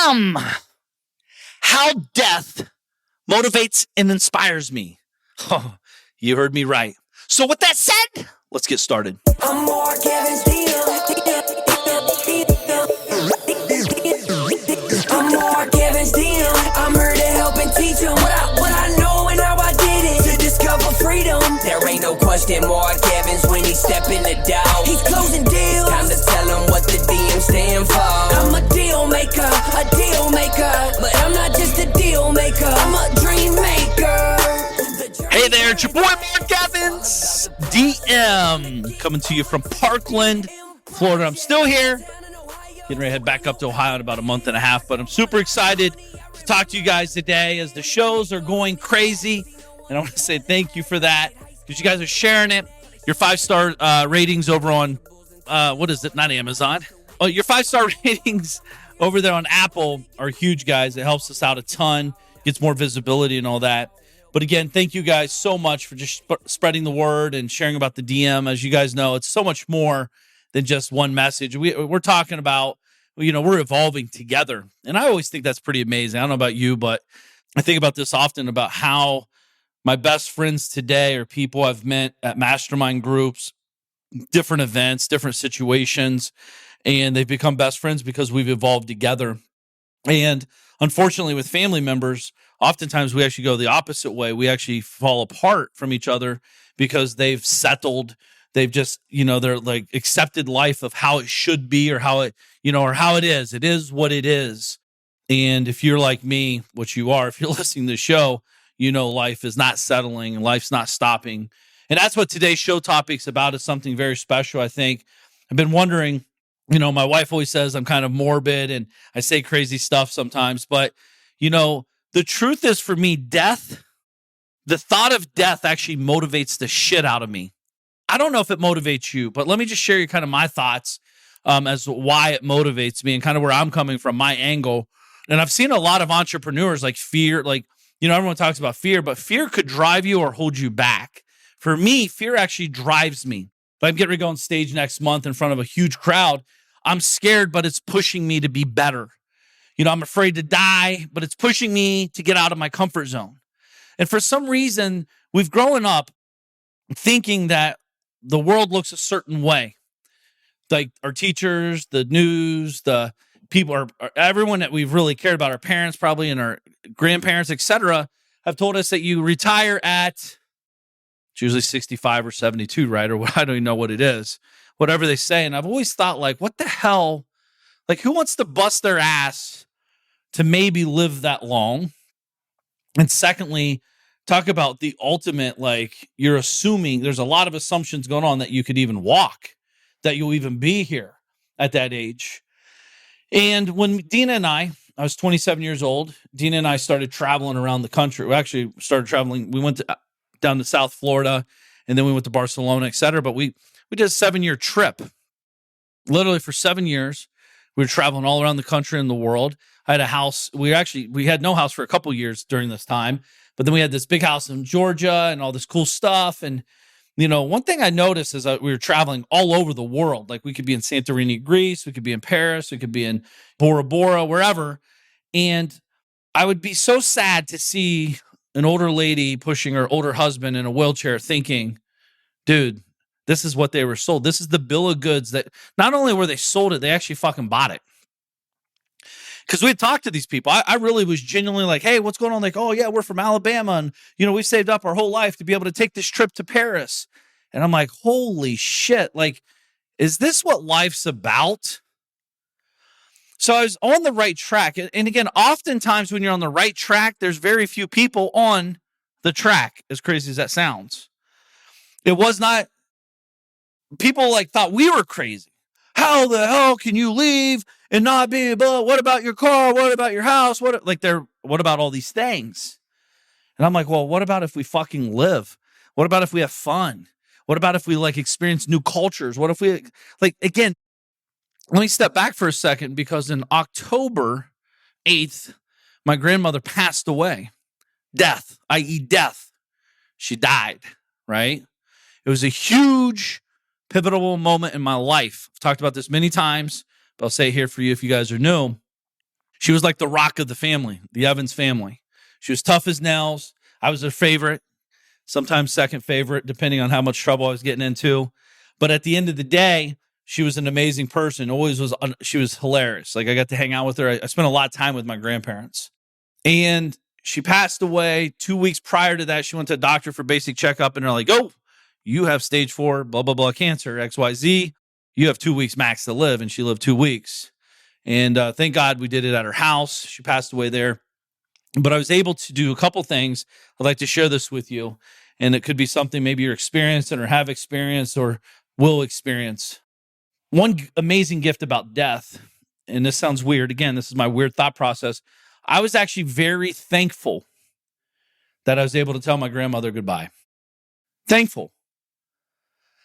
DM. How death motivates and inspires me. Oh, you heard me right. So with that said, let's get started. I'm more Kevin's DM. I'm more Kevin's DM. I'm here to help and teach him what I know and how I did it. To discover freedom. There ain't no question more Kevin's when he step in the door. He's closing deals. Time to tell him what the DM stand for. I'm a deal maker. But I'm not just a deal maker. I'm a dream maker. Hey there, it's your boy Mark Evans, DM, coming to you from Parkland, Florida. I'm still here, getting ready to head back up to Ohio in about a month and a half, but I'm super excited to talk to you guys today as the shows are going crazy, and I want to say thank you for that, because you guys are sharing it. Your 5-star ratings over on, what is it, not Amazon. Oh, your 5-star ratings over there on Apple are huge, guys. It helps us out a ton, gets more visibility and all that. But again, thank you guys so much for just spreading the word and sharing about the DM. As you guys know, it's so much more than just one message. We're talking about, we're evolving together. And I always think that's pretty amazing. I don't know about you, but I think about this often about how my best friends today are people I've met at mastermind groups, different events, different situations, and they've become best friends because we've evolved together. And unfortunately, with family members, oftentimes we actually go the opposite way. We actually fall apart from each other because they've settled. They've just, they're like accepted life of how it should be or how it, or how it is. It is what it is. And if you're like me, which you are, if you're listening to the show, life is not settling and life's not stopping. And that's what today's show topic's about, is something very special, I think. I've been wondering, my wife always says I'm kind of morbid and I say crazy stuff sometimes, but, the truth is, for me, death, the thought of death actually motivates the shit out of me. I don't know if it motivates you, but let me just share you kind of my thoughts as to why it motivates me and kind of where I'm coming from, my angle. And I've seen a lot of entrepreneurs like fear, everyone talks about fear, but fear could drive you or hold you back. For me, fear actually drives me. If I'm getting ready to go on stage next month in front of a huge crowd, I'm scared, but it's pushing me to be better. I'm afraid to die, but it's pushing me to get out of my comfort zone. And for some reason, we've grown up thinking that the world looks a certain way. Like our teachers, the news, the people, everyone that we've really cared about, our parents probably and our grandparents, etc., have told us that you retire at, it's usually 65 or 72, right? Or I don't even know what it is. Whatever they say. And I've always thought, what the hell? Who wants to bust their ass to maybe live that long? And secondly, talk about the ultimate, you're assuming there's a lot of assumptions going on that you could even walk, that you'll even be here at that age. And when Dina and I was 27 years old, Dina and I started traveling around the country. We actually started traveling. We went down to South Florida, and then we went to Barcelona, et cetera. But we did a 7-year trip. Literally for 7 years, we were traveling all around the country and the world. I had a house. We had no house for a couple years during this time, but then we had this big house in Georgia and all this cool stuff. And, one thing I noticed is that we were traveling all over the world. We could be in Santorini, Greece. We could be in Paris. We could be in Bora Bora, wherever. And I would be so sad to see an older lady pushing her older husband in a wheelchair thinking, dude, this is what they were sold. This is the bill of goods that not only were they sold it, they actually fucking bought it. Because we had talked to these people. I really was genuinely like, hey, what's going on? Oh, yeah, we're from Alabama. And, we saved up our whole life to be able to take this trip to Paris. And I'm like, holy shit. Is this what life's about? So I was on the right track. And again, oftentimes when you're on the right track, there's very few people on the track, as crazy as that sounds. It was not, people thought we were crazy. How the hell can you leave and not be, but what about your car? What about your house? What about all these things? And I'm like, well, what about if we fucking live? What about if we have fun? What about if we experience new cultures? What if we again, let me step back for a second, because in October 8th, my grandmother passed away. Death, i.e. death. She died, right? It was a huge pivotal moment in my life. I've talked about this many times, but I'll say it here for you if you guys are new. She was like the rock of the family, the Evans family. She was tough as nails. I was her favorite, sometimes second favorite, depending on how much trouble I was getting into. But at the end of the day, she was an amazing person. She was hilarious. Like, I got to hang out with her. I spent a lot of time with my grandparents. And she passed away 2 weeks prior to that. She went to a doctor for basic checkup, and they're like, oh, you have stage 4, blah, blah, blah, cancer, XYZ. You have 2 weeks max to live. And she lived 2 weeks. And thank God we did it at her house. She passed away there. But I was able to do a couple things. I'd like to share this with you. And it could be something maybe you're experiencing or have experienced or will experience. One amazing gift about death, and this sounds weird. Again, this is my weird thought process. I was actually very thankful that I was able to tell my grandmother goodbye. Thankful.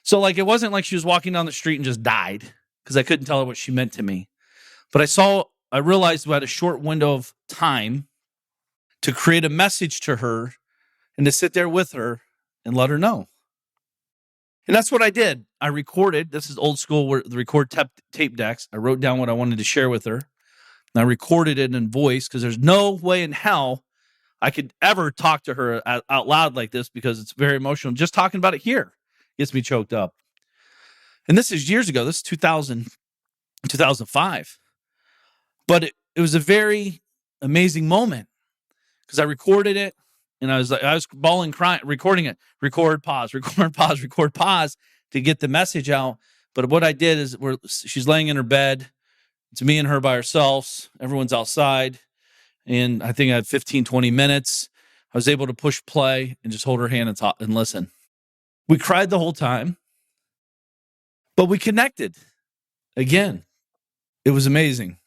So like, it wasn't like she was walking down the street and just died, because I couldn't tell her what she meant to me. But I realized we had a short window of time to create a message to her and to sit there with her and let her know. And that's what I did. I recorded. This is old school, where the record tape decks. I wrote down what I wanted to share with her. And I recorded it in voice, because there's no way in hell I could ever talk to her out loud like this, because it's very emotional. Just talking about it here gets me choked up. And this is years ago. This is 2005. But it was a very amazing moment, because I recorded it, and I was bawling, crying, recording it, record, pause, to get the message out. But what I did is, she's laying in her bed. It's me and her by ourselves. Everyone's outside. And I think I had 15, 20 minutes. I was able to push play and just hold her hand and talk and listen. We cried the whole time, but we connected again. It was amazing.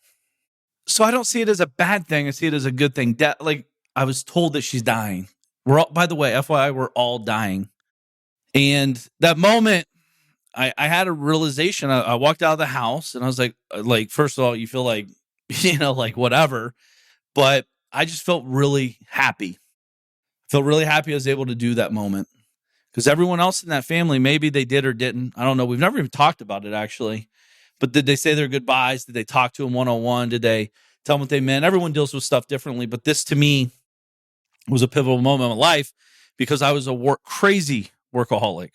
So I don't see it as a bad thing. I see it as a good thing. Like, I was told that she's dying. By the way, FYI, we're all dying. And that moment, I had a realization. I walked out of the house, and I was like, first of all, you feel like, like whatever. But I just felt really happy. I was able to do that moment. Because everyone else in that family, maybe they did or didn't. I don't know. We've never even talked about it, actually. But did they say their goodbyes? Did they talk to them one-on-one? Did they tell them what they meant? Everyone deals with stuff differently. But this, to me, was a pivotal moment in my life, because I was a crazy workaholic.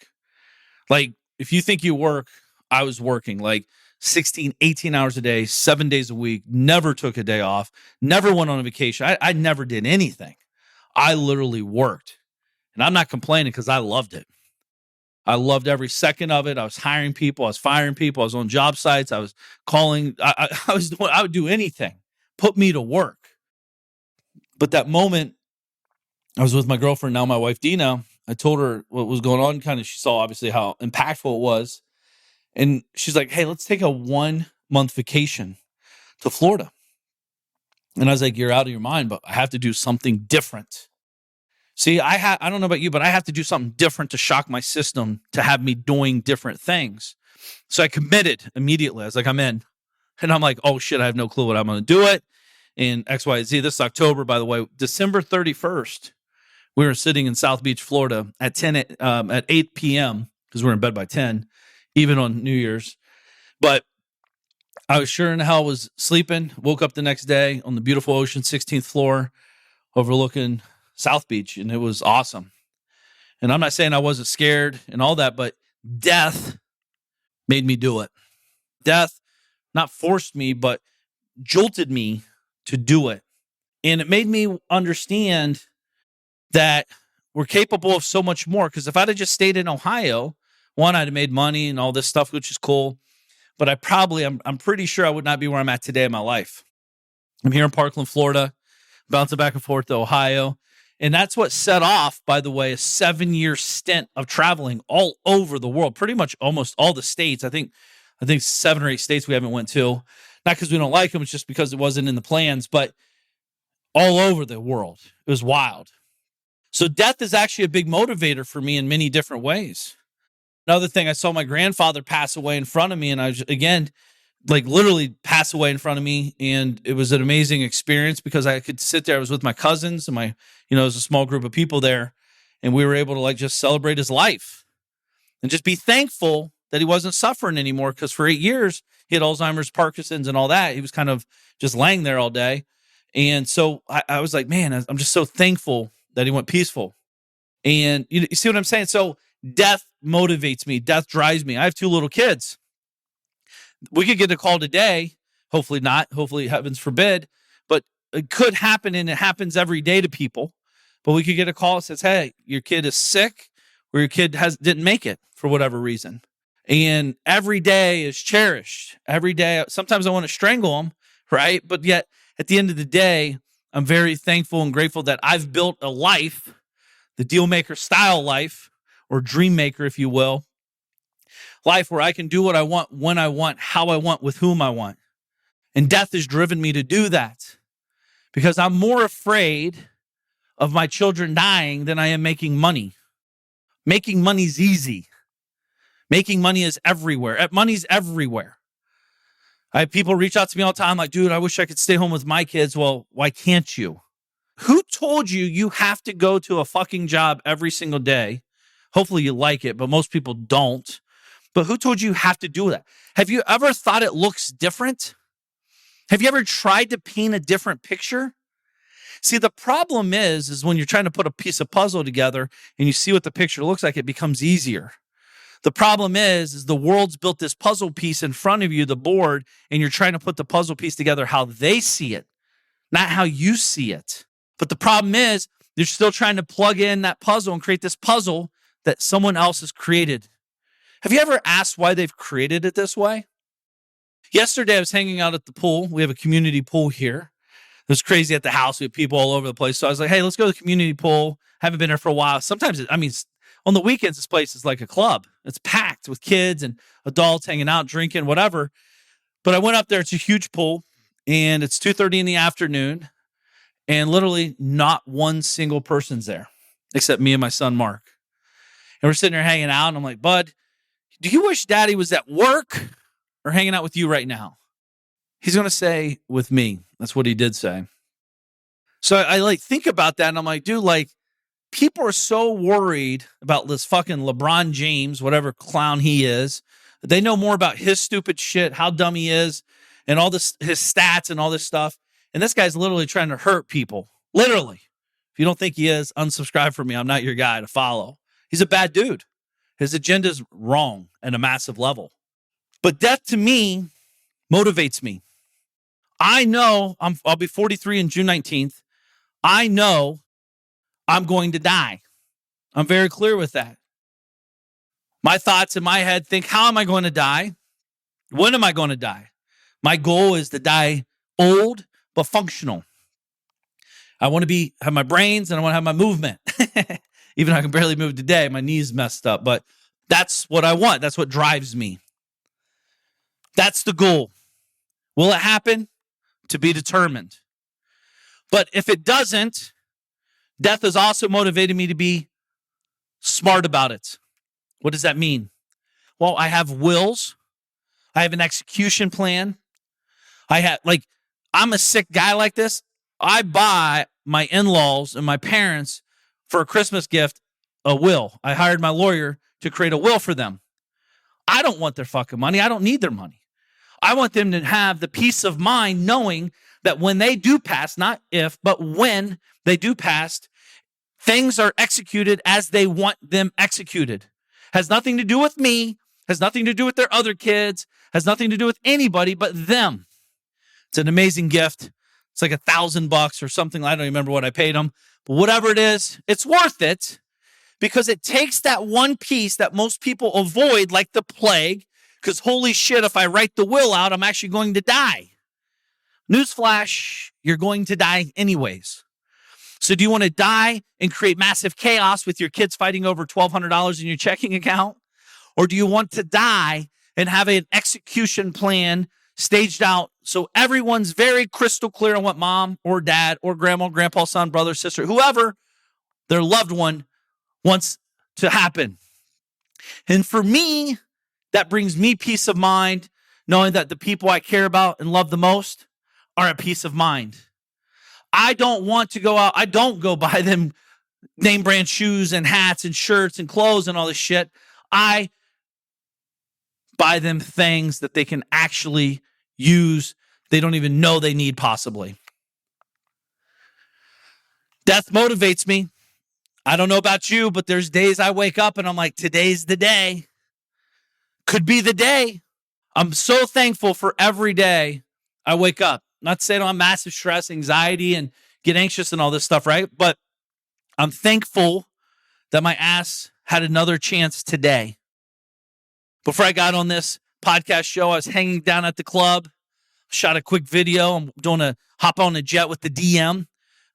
Like, if you think you work, I was working like 16, 18 hours a day, 7 days a week, never took a day off, never went on a vacation. I never did anything. I literally worked. And I'm not complaining, because I loved it. I loved every second of it. I was hiring people. I was firing people. I was on job sites. I was calling. I would do anything. Put me to work. But that moment, I was with my girlfriend, now my wife, Dina. I told her what was going on. Kind of, she saw obviously how impactful it was. And she's like, hey, let's take a 1-month vacation to Florida. And I was like, you're out of your mind, but I have to do something different. See, I don't know about you, but I have to do something different to shock my system, to have me doing different things. So I committed immediately. I was like, I'm in. And I'm like, oh shit, I have no clue what I'm going to do it. And XYZ, this is October, by the way, December 31st, we were sitting in South Beach, Florida at 8 p.m. because we were in bed by 10, even on New Year's. But I was sure in hell was sleeping, woke up the next day on the beautiful ocean, 16th floor, overlooking South Beach, and it was awesome. And I'm not saying I wasn't scared and all that, but death made me do it. Death not forced me, but jolted me to do it. And it made me understand that we're capable of so much more. Because if I'd have just stayed in Ohio, one, I'd have made money and all this stuff, which is cool. But I'm pretty sure I would not be where I'm at today in my life. I'm here in Parkland, Florida, bouncing back and forth to Ohio. And that's what set off, by the way, a 7-year stint of traveling all over the world, pretty much almost all the states. I think 7 or 8 states we haven't went to, not because we don't like them, it's just because it wasn't in the plans, but all over the world. It was wild. So death is actually a big motivator for me in many different ways. Another thing, I saw my grandfather pass away in front of me, and I was, again, like literally pass away in front of me. And it was an amazing experience because I could sit there. I was with my cousins and it was a small group of people there, and we were able to like just celebrate his life and just be thankful that he wasn't suffering anymore. Because for 8 years, he had Alzheimer's, Parkinson's, and all that. He was kind of just laying there all day. And so I was like, man, I'm just so thankful that he went peaceful. And you see what I'm saying? So death motivates me. Death drives me. I have 2 little kids. We could get a call today. Hopefully not. Hopefully, heavens forbid. But it could happen, and it happens every day to people. But we could get a call that says, hey, your kid is sick, or your kid didn't make it for whatever reason. And every day is cherished. Every day, sometimes I want to strangle them, right? But yet, at the end of the day, I'm very thankful and grateful that I've built a life, the deal maker style life, or dream maker, if you will, life where I can do what I want, when I want, how I want, with whom I want. And death has driven me to do that because I'm more afraid of my children dying than I am making money. Making money's easy. Making money is everywhere. Money's everywhere. I have people reach out to me all the time like, dude, I wish I could stay home with my kids. Well, why can't you? Who told you you have to go to a fucking job every single day? Hopefully you like it, but most people don't. But who told you have to do that? Have you ever thought it looks different? Have you ever tried to paint a different picture? See, the problem is when you're trying to put a piece of puzzle together and you see what the picture looks like, it becomes easier. The problem is the world's built this puzzle piece in front of you, the board, and you're trying to put the puzzle piece together how they see it, not how you see it. But the problem is you're still trying to plug in that puzzle and create this puzzle that someone else has created. Have you ever asked why they've created it this way? Yesterday, I was hanging out at the pool. We have a community pool here. It was crazy at the house. We have people all over the place. So I was like, hey, let's go to the community pool. Haven't been there for a while. Sometimes, on the weekends, this place is like a club. It's packed with kids and adults hanging out, drinking, whatever. But I went up there. It's a huge pool, and it's 2:30 in the afternoon, and literally not one single person's there except me and my son, Mark. And we're sitting there hanging out, and I'm like, bud, do you wish daddy was at work or hanging out with you right now? He's going to say, with me. That's what he did say. So I think about that, and I'm like, dude, people are so worried about this fucking LeBron James, whatever clown he is. They know more about his stupid shit, how dumb he is, and all this, his stats and all this stuff. And this guy's literally trying to hurt people. Literally. If you don't think he is, unsubscribe from me. I'm not your guy to follow. He's a bad dude. His agenda's wrong at a massive level. But death to me motivates me. I know I'll be 43 in June 19th. I know I'm going to die. I'm very clear with that. My thoughts in my head think, how am I going to die? When am I going to die? My goal is to die old but functional. I want to have my brains and I want to have my movement. Even though I can barely move today, my knee's messed up, but that's what I want. That's what drives me. That's the goal. Will it happen? To be determined. But if it doesn't, death has also motivated me to be smart about it. What does that mean? Well, I have wills. I have an execution plan. I'm a sick guy like this. I buy my in-laws and my parents for a Christmas gift a will. I hired my lawyer to create a will for them. I don't want their fucking money. I don't need their money. I want them to have the peace of mind knowing that when they do pass, not if, but when they do pass, things are executed as they want them executed. Has nothing to do with me, has nothing to do with their other kids, has nothing to do with anybody but them. It's an amazing gift. It's like $1,000 or something. I don't remember what I paid them, but whatever it is, it's worth it because it takes that one piece that most people avoid like the plague. Because holy shit, if I write the will out, I'm actually going to die. Newsflash, you're going to die anyways. So do you want to die and create massive chaos with your kids fighting over $1,200 in your checking account? Or do you want to die and have an execution plan staged out so everyone's very crystal clear on what mom or dad or grandma, grandpa, son, brother, sister, whoever, their loved one wants to happen? And for me, that brings me peace of mind, knowing that the people I care about and love the most are at peace of mind. I don't want to go out. I don't go buy them name brand shoes and hats and shirts and clothes and all this shit. I buy them things that they can actually use. They don't even know they need possibly. Death motivates me. I don't know about you, but there's days I wake up and I'm like, today's the day. Could be the day. I'm so thankful for every day I wake up. Not to say I don't have massive stress, anxiety, and get anxious and all this stuff, right? But I'm thankful that my ass had another chance today. Before I got on this podcast show, I was hanging down at the club, shot a quick video. I'm doing a hop on a jet with the DM.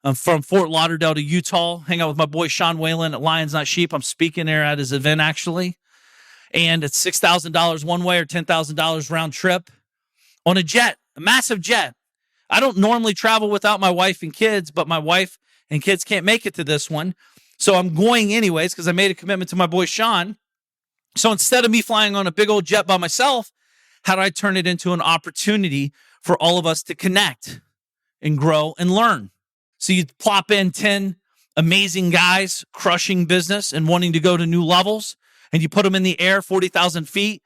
I'm from Fort Lauderdale to Utah, hang out with my boy Sean Whalen at Lions Not Sheep. I'm speaking there at his event, actually. And it's $6,000 one way or $10,000 round trip on a jet, a massive jet. I don't normally travel without my wife and kids, but my wife and kids can't make it to this one. So I'm going anyways because I made a commitment to my boy Sean. So instead of me flying on a big old jet by myself, how do I turn it into an opportunity for all of us to connect and grow and learn? So you plop in 10 amazing guys crushing business and wanting to go to new levels, and you put them in the air 40,000 feet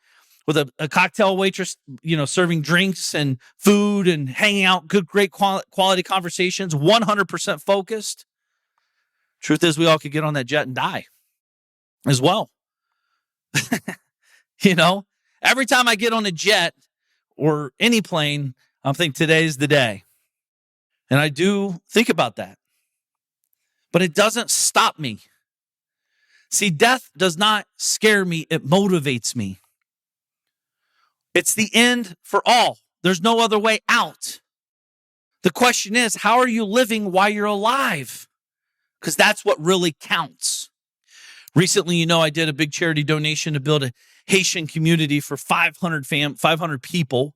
with a cocktail waitress, serving drinks and food and hanging out, great quality conversations, 100% focused. Truth is, we all could get on that jet and die as well. Every time I get on a jet or any plane, I'm thinking today's the day. And I do think about that. But it doesn't stop me. See, death does not scare me. It motivates me. It's the end for all. There's no other way out. The question is, how are you living while you're alive? Because that's what really counts. Recently, I did a big charity donation to build a Haitian community for 500 people.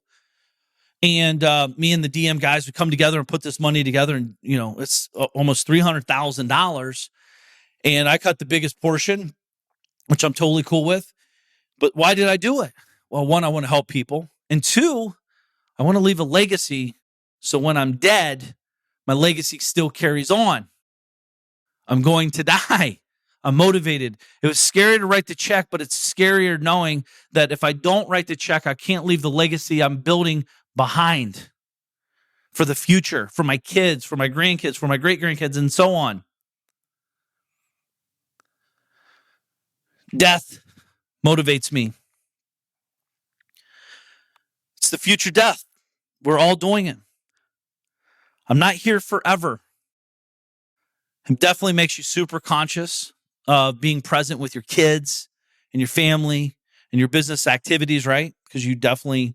And me and the DM guys would come together and put this money together. And, it's almost $300,000. And I cut the biggest portion, which I'm totally cool with. But why did I do it? Well, one, I want to help people. And two, I want to leave a legacy. So when I'm dead, my legacy still carries on. I'm going to die. I'm motivated. It was scary to write the check, but it's scarier knowing that if I don't write the check, I can't leave the legacy I'm building behind for the future, for my kids, for my grandkids, for my great-grandkids, and so on. Death motivates me. It's the future death. We're all doing it. I'm not here forever. It definitely makes you super conscious of being present with your kids and your family and your business activities, right? Because you definitely,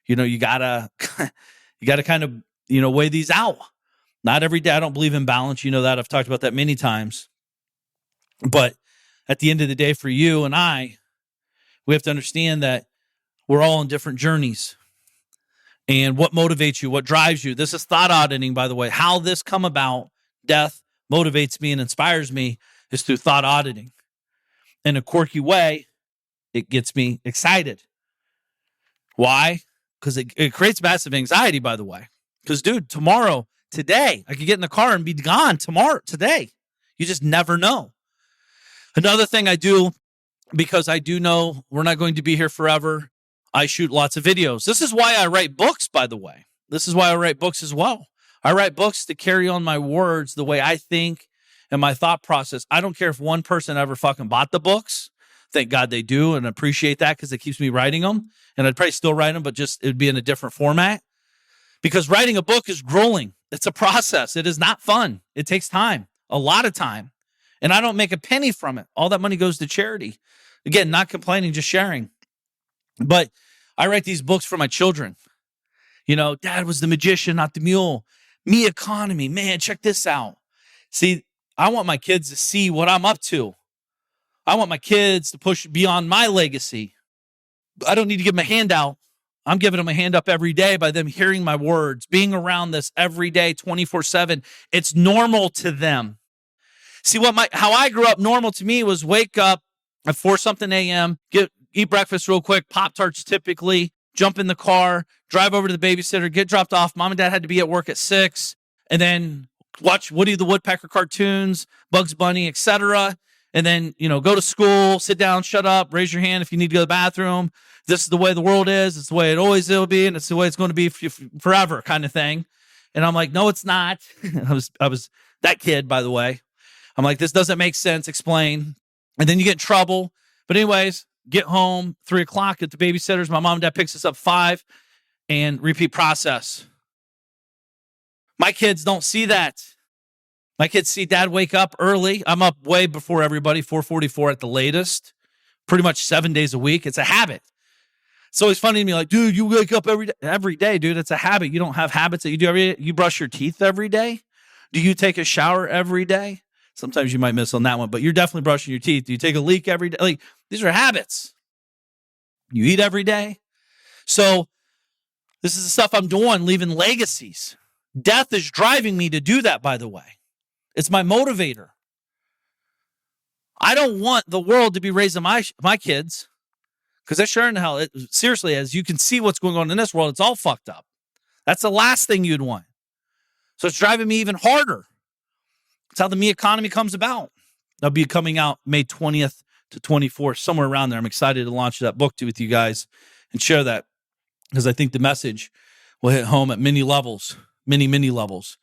you gotta kind of, weigh these out. Not every day. I don't believe in balance. You know that. I've talked about that many times. But at the end of the day, for you and I, we have to understand that we're all on different journeys. And what motivates you, what drives you. This is thought auditing, by the way. How this come about, death motivates me and inspires me, is through thought auditing. In a quirky way, it gets me excited. Why? Because it creates massive anxiety, by the way. Because, dude, today, I could get in the car and be gone today. You just never know. Another thing I do, because I do know we're not going to be here forever, I shoot lots of videos. This is why I write books, by the way. This is why I write books as well. I write books to carry on my words the way I think and my thought process. I don't care if one person ever fucking bought the books. Thank God they do, and appreciate that because it keeps me writing them. And I'd probably still write them, but just it'd be in a different format. Because writing a book is grueling. It's a process. It is not fun. It takes time, a lot of time. And I don't make a penny from it. All that money goes to charity. Again, not complaining, just sharing. But I write these books for my children. Dad was the magician, not the mule. Me economy. Man, check this out. See, I want my kids to see what I'm up to. I want my kids to push beyond my legacy. I don't need to give them a handout. I'm giving them a hand up every day by them hearing my words, being around this every day, 24/7. It's normal to them. See, how I grew up, normal to me was wake up at 4-something a.m., eat breakfast real quick, Pop-Tarts typically, jump in the car, drive over to the babysitter, get dropped off. Mom and Dad had to be at work at 6, and then watch Woody the Woodpecker cartoons, Bugs Bunny, etc. And then, go to school, sit down, shut up, raise your hand if you need to go to the bathroom. This is the way the world is. It's the way it always will be, and it's the way it's going to be forever kind of thing. And I'm like, no, it's not. I was That kid, by the way. I'm like, this doesn't make sense. Explain. And then you get in trouble. But anyways, get home 3 o'clock at the babysitter's. My mom and dad picks us up 5 and repeat process. My kids don't see that. My kids see dad wake up early. I'm up way before everybody, 4:44 at the latest, pretty much 7 days a week. It's a habit. It's always funny to me, like, dude, you wake up every day, dude. It's a habit. You don't have habits that you do every day. You brush your teeth every day. Do you take a shower every day? Sometimes you might miss on that one, but you're definitely brushing your teeth. Do you take a leak every day? Like, these are habits. You eat every day. So this is the stuff I'm doing, leaving legacies. Death is driving me to do that, by the way. It's my motivator. I don't want the world to be raising my kids, because they're sure in hell, seriously, as you can see what's going on in this world, it's all fucked up. That's the last thing you'd want. So it's driving me even harder. That's how the Me Economy comes about. That'll be coming out May 20th to 24th, somewhere around there. I'm excited to launch that book with you guys and share that, because I think the message will hit home at many levels, many levels.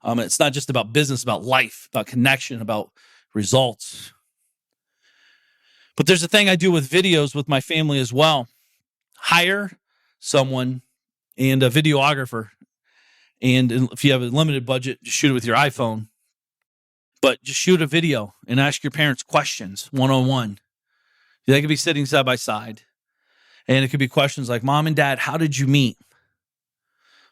It's not just about business, about life, about connection, about results. But there's a thing I do with videos with my family as well. Hire someone and a videographer. And if you have a limited budget, just shoot it with your iPhone. But just shoot a video and ask your parents questions one-on-one. They could be sitting side by side. And it could be questions like, Mom and Dad, how did you meet?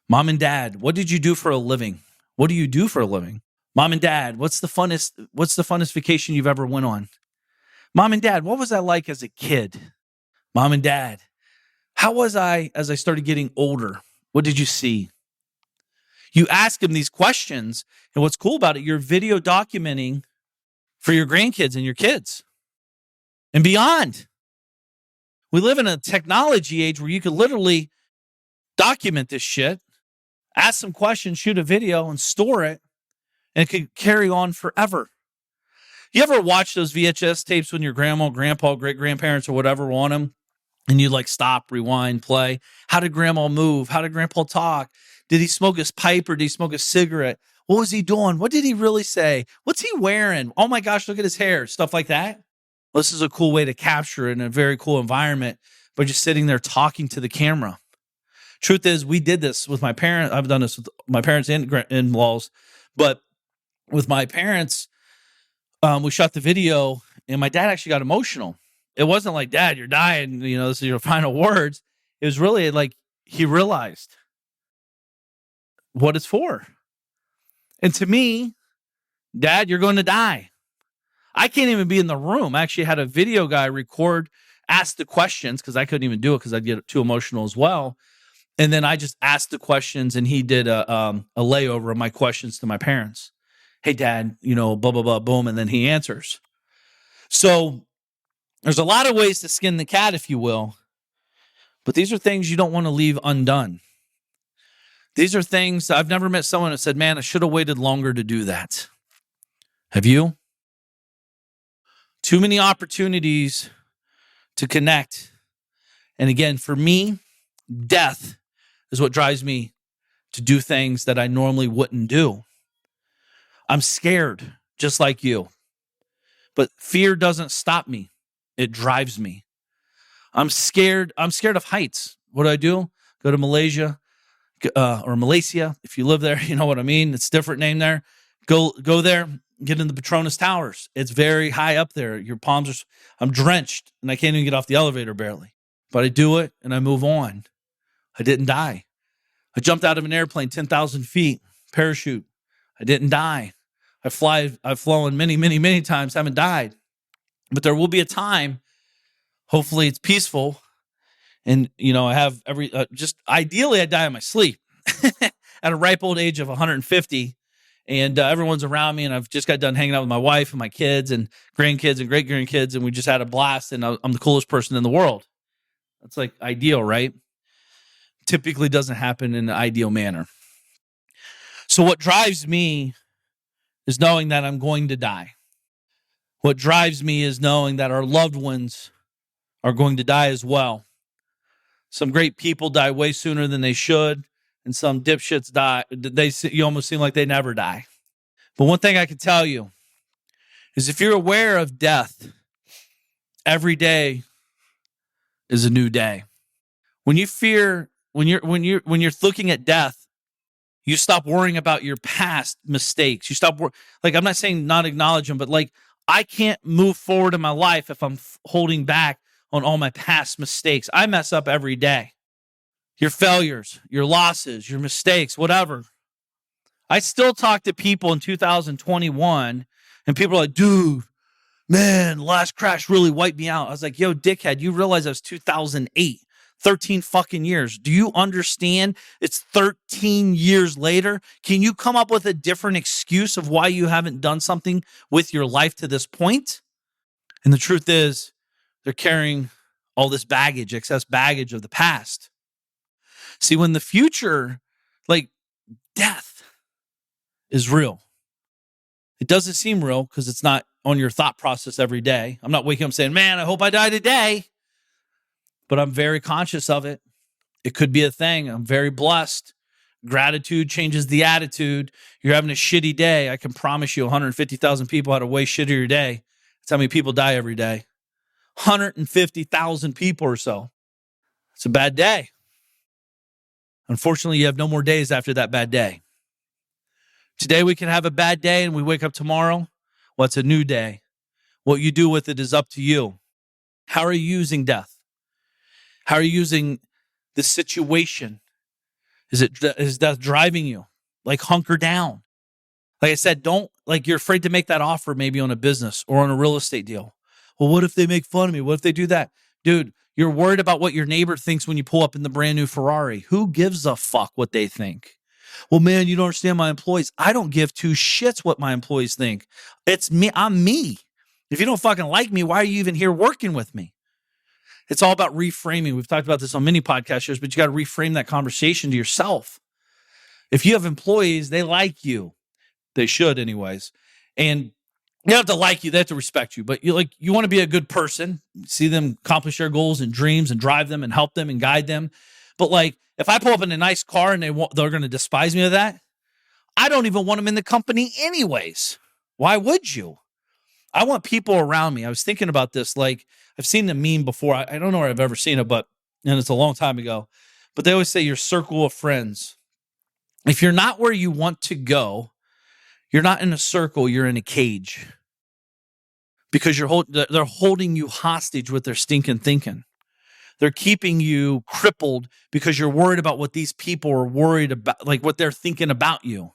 Mom and Dad, what did you do for a living? What do you do for a living? Mom and Dad, what's the funnest vacation you've ever went on? Mom and Dad, what was I like as a kid? Mom and Dad, how was I as I started getting older? What did you see? You ask them these questions, and what's cool about it, you're video documenting for your grandkids and your kids and beyond. We live in a technology age where you can literally document this shit, ask some questions, shoot a video, and store it, and it could carry on forever. You ever watch those VHS tapes when your grandma, grandpa, great-grandparents or whatever were on them, and you like stop, rewind, play? How did grandma move? How did grandpa talk? Did he smoke his pipe or did he smoke a cigarette? What was he doing? What did he really say? What's he wearing? Oh my gosh, look at his hair. Stuff like that. Well, this is a cool way to capture it in a very cool environment by just sitting there talking to the camera. Truth is, we did this with my parents. I've done this with my parents and in-laws, but with my parents, we shot the video and my dad actually got emotional. It wasn't like, Dad, you're dying, this is your final words. It was really like he realized what it's for. And to me, Dad, you're going to die. I can't even be in the room. I actually had a video guy record, ask the questions, because I couldn't even do it because I'd get too emotional as well. And then I just asked the questions, and he did a layover of my questions to my parents. Hey, Dad, blah, blah, blah, boom. And then he answers. So there's a lot of ways to skin the cat, if you will. But these are things you don't want to leave undone. These are things I've never met someone that said, man, I should have waited longer to do that. Have you? Too many opportunities to connect. And again, for me, death is what drives me to do things that I normally wouldn't do. I'm scared, just like you. But fear doesn't stop me. It drives me. I'm scared. I'm scared of heights. What do? Go to Malaysia or Malaysia. If you live there, you know what I mean. It's a different name there. Go there. Get in the Petronas Towers. It's very high up there. Your palms are. I'm drenched, and I can't even get off the elevator barely. But I do it, and I move on. I didn't die. I jumped out of an airplane 10,000 feet, parachute. I didn't die. I've flown many times, haven't died. But there will be a time, hopefully it's peaceful, and, I have just ideally I die in my sleep at a ripe old age of 150, and everyone's around me, and I've just got done hanging out with my wife and my kids and grandkids and great-grandkids, and we just had a blast, and I'm the coolest person in the world. That's like ideal, right? Typically doesn't happen in an ideal manner. So what drives me is knowing that I'm going to die. What drives me is knowing that our loved ones are going to die as well. Some great people die way sooner than they should, and some dipshits die. You almost seem like they never die. But one thing I can tell you is if you're aware of death, every day is a new day. When you fear, when you're looking at death, you stop worrying about your past mistakes. You stop like, I'm not saying not acknowledge them, but like, I can't move forward in my life if I'm holding back on all my past mistakes. I mess up every day. Your failures, your losses, your mistakes, whatever. I still talk to people in 2021 and people are like, dude, man, last crash really wiped me out. I was like, yo, dickhead, you realize that was 2008, 13 fucking years. Do you understand it's 13 years later? Can you come up with a different excuse of why you haven't done something with your life to this point? And the truth is, they're carrying all this baggage, excess baggage of the past. See, when the future, like death, is real, it doesn't seem real because it's not on your thought process every day. I'm not waking up saying, man, I hope I die today. But I'm very conscious of it. It could be a thing. I'm very blessed. Gratitude changes the attitude. You're having a shitty day. I can promise you 150,000 people had a way shittier day. That's how many people die every day. 150,000 people or so. It's a bad day. Unfortunately, you have no more days after that bad day. Today we can have a bad day and we wake up tomorrow. Well, it's a new day. What you do with it is up to you. How are you using death? How are you using the situation? Is death driving you? Like, hunker down. Like I said, you're afraid to make that offer maybe on a business or on a real estate deal. Well, what if they make fun of me? What if they do that? Dude, you're worried about what your neighbor thinks when you pull up in the brand new Ferrari. Who gives a fuck what they think? Well, man, you don't understand my employees. I don't give two shits what my employees think. It's me. I'm me. If you don't fucking like me, why are you even here working with me? It's all about reframing. We've talked about this on many podcast shows, but you got to reframe that conversation to yourself. If you have employees, they like you. They should anyways. And they have to like you. They have to respect you. But you want to be a good person, see them accomplish their goals and dreams and drive them and help them and guide them. But like, if I pull up in a nice car and they're going to despise me of that, I don't even want them in the company anyways. Why would you? I want people around me. I was thinking about this. Like, I've seen the meme before. I don't know where I've ever seen it, and it's a long time ago. But they always say your circle of friends. If you're not where you want to go, you're not in a circle, you're in a cage. Because they're holding you hostage with their stinking thinking. They're keeping you crippled because you're worried about what these people are worried about, like what they're thinking about you.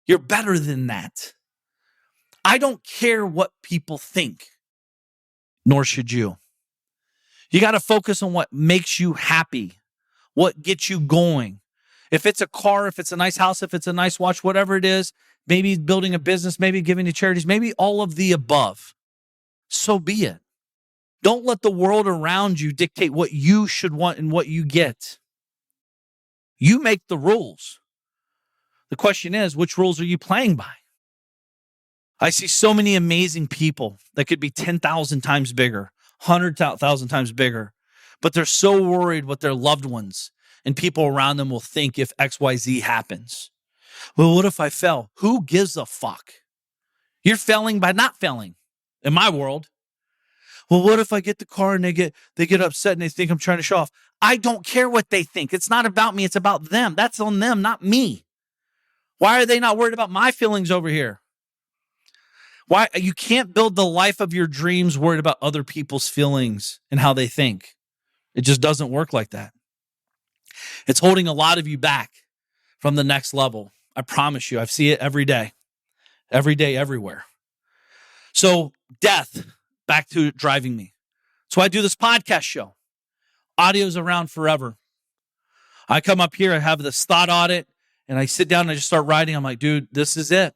You're better than that. I don't care what people think, nor should you. You got to focus on what makes you happy, what gets you going. If it's a car, if it's a nice house, if it's a nice watch, whatever it is, maybe building a business, maybe giving to charities, maybe all of the above. So be it. Don't let the world around you dictate what you should want and what you get. You make the rules. The question is, which rules are you playing by? I see so many amazing people that could be 10,000 times bigger, 100,000 times bigger, but they're so worried what their loved ones and people around them will think if XYZ happens. Well, what if I fail? Who gives a fuck? You're failing by not failing in my world. Well, what if I get the car and they get upset and they think I'm trying to show off? I don't care what they think. It's not about me. It's about them. That's on them, not me. Why are they not worried about my feelings over here? Why? You can't build the life of your dreams worried about other people's feelings and how they think. It just doesn't work like that. It's holding a lot of you back from the next level. I promise you. I see it every day, everywhere. So death, back to driving me. So I do this podcast show. Audio's around forever. I come up here, I have this thought audit, and I sit down and I just start writing. I'm like, dude, this is it.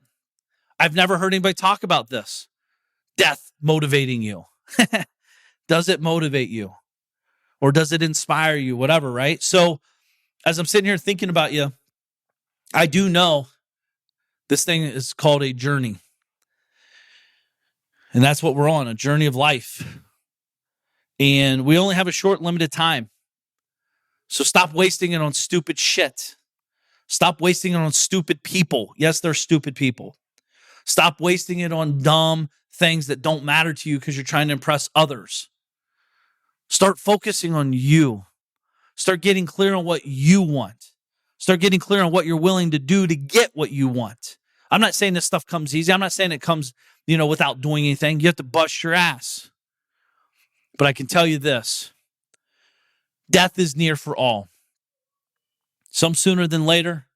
I've never heard anybody talk about this. Death motivating you. Does it motivate you? Or does it inspire you? Whatever, right? So as I'm sitting here thinking about you, I do know this thing is called a journey. And that's what we're on, a journey of life. And we only have a short, limited time. So stop wasting it on stupid shit. Stop wasting it on stupid people. Yes, they're stupid people. Stop wasting it on dumb things that don't matter to you because you're trying to impress others. Start focusing on you. Start getting clear on what you want. Start getting clear on what you're willing to do to get what you want. I'm not saying this stuff comes easy. I'm not saying it comes, without doing anything. You have to bust your ass. But I can tell you this. Death is near for all. Some sooner than later.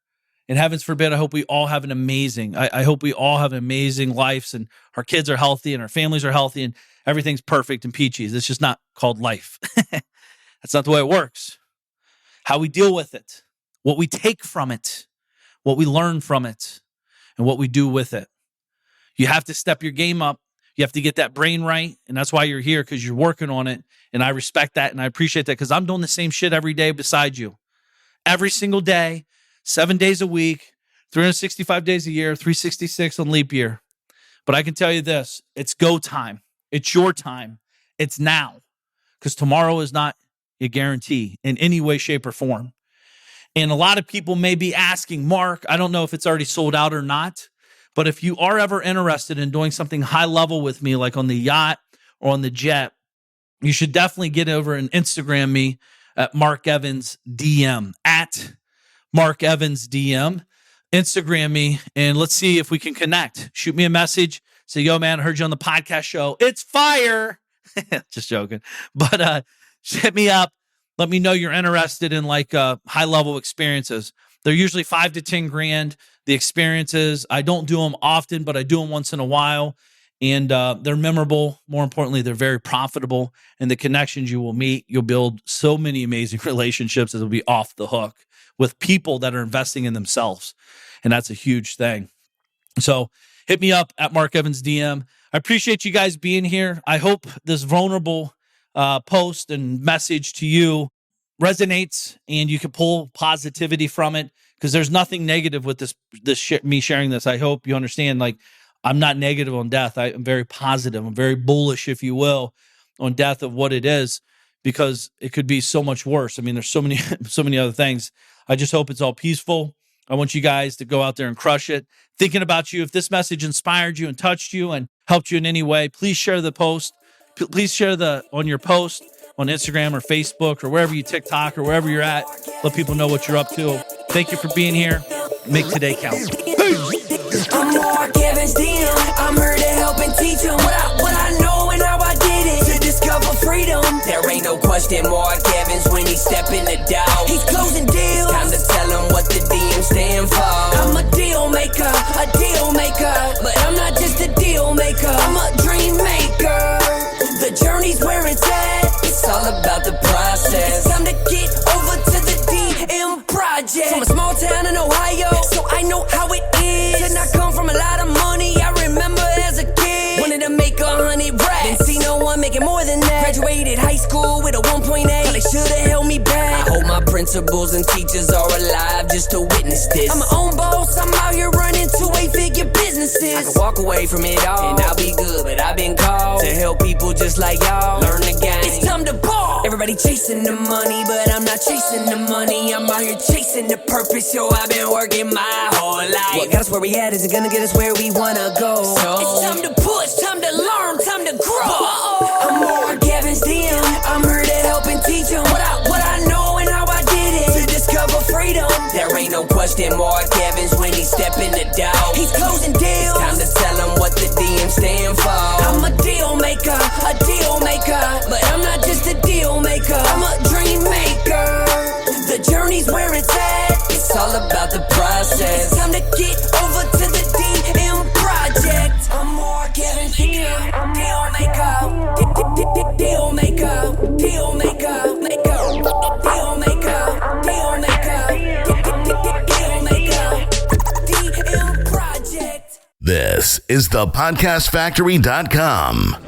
And heavens forbid, I hope we all have an amazing, I hope we all have amazing lives and our kids are healthy and our families are healthy and everything's perfect and peachy. It's just not called life. That's not the way it works. How we deal with it, what we take from it, what we learn from it, and what we do with it. You have to step your game up. You have to get that brain right. And that's why you're here, because you're working on it. And I respect that and I appreciate that, because I'm doing the same shit every day beside you. Every single day, 7 days a week, 365 days a year, 366 on leap year. But I can tell you this, it's go time. It's your time. It's now. Because tomorrow is not a guarantee in any way, shape, or form. And a lot of people may be asking, Mark, I don't know if it's already sold out or not, but if you are ever interested in doing something high level with me, like on the yacht or on the jet, you should definitely get over and Instagram me at Mark Evans DM, at Mark Evans DM. Instagram me and let's see if we can connect. Shoot me a message. Say, yo, man, I heard you on the podcast show. It's fire. Just joking. But hit me up. Let me know you're interested in high level experiences. They're usually $5,000 to $10,000. The experiences, I don't do them often, but I do them once in a while. And they're memorable. More importantly, they're very profitable. And the connections you will meet, you'll build so many amazing relationships that will be off the hook with people that are investing in themselves. And that's a huge thing. So hit me up at Mark Evans DM. I appreciate you guys being here. I hope this vulnerable post and message to you resonates and you can pull positivity from it, because there's nothing negative with me sharing this. I hope you understand, I'm not negative on death. I'm very positive. I'm very bullish, if you will, on death of what it is, because it could be so much worse. I mean, there's so many other things. I just hope it's all peaceful. I want you guys to go out there and crush it. Thinking about you, if this message inspired you and touched you and helped you in any way, please share the post. Please share on your post on Instagram or Facebook or wherever you TikTok or wherever you're at. Let people know what you're up to. Thank you for being here. Make today count. I'm Mark Evans DM. I'm here to help and teach them what I know and how I did it to discover freedom. There ain't no question Mark Evans when he step in the door. He's closing deals. Time to tell him what the DM stand for. I'm a deal maker, but I'm not just a deal maker. I'm a dream maker. The journey's where it's at. It's all about the process. It's time to get over to the DM project. From a small town in Ohio, so I know how it is. And I come from a lot of money. I remember as a kid, wanted to make 100 racks. Didn't see no one making more than that. Graduated high school with a 1.8. They should've held me back. I hope my principals and teachers are alive just to witness this. I'm my own boss. I'm out here running 2-8-figure businesses. I can walk away from it all and I'll be good, but I've been called to help people just like y'all learn the game. It's time to ball. Everybody chasing the money, but I'm not chasing the money. I'm out here chasing the purpose, yo. I've been working my whole life. What got us where we at isn't gonna get us where we wanna go. So it's time to push, time to learn, time to grow. I'm Mark Evans DM. I'm here to help and teach them what I know and how I did it to discover freedom. There ain't no question Mark Evans when he step in the door. He's closing deals. Time to tell him what the DM stand for. I'm a deal maker, but I'm not just a deal maker. I'm a dream maker. The journey's where it's at. It's all about the process. It's time to get over to the DM project. I'm Mark Evans DM. Deal maker, deal maker, deal maker, DM project. This is thepodcastfactory.com.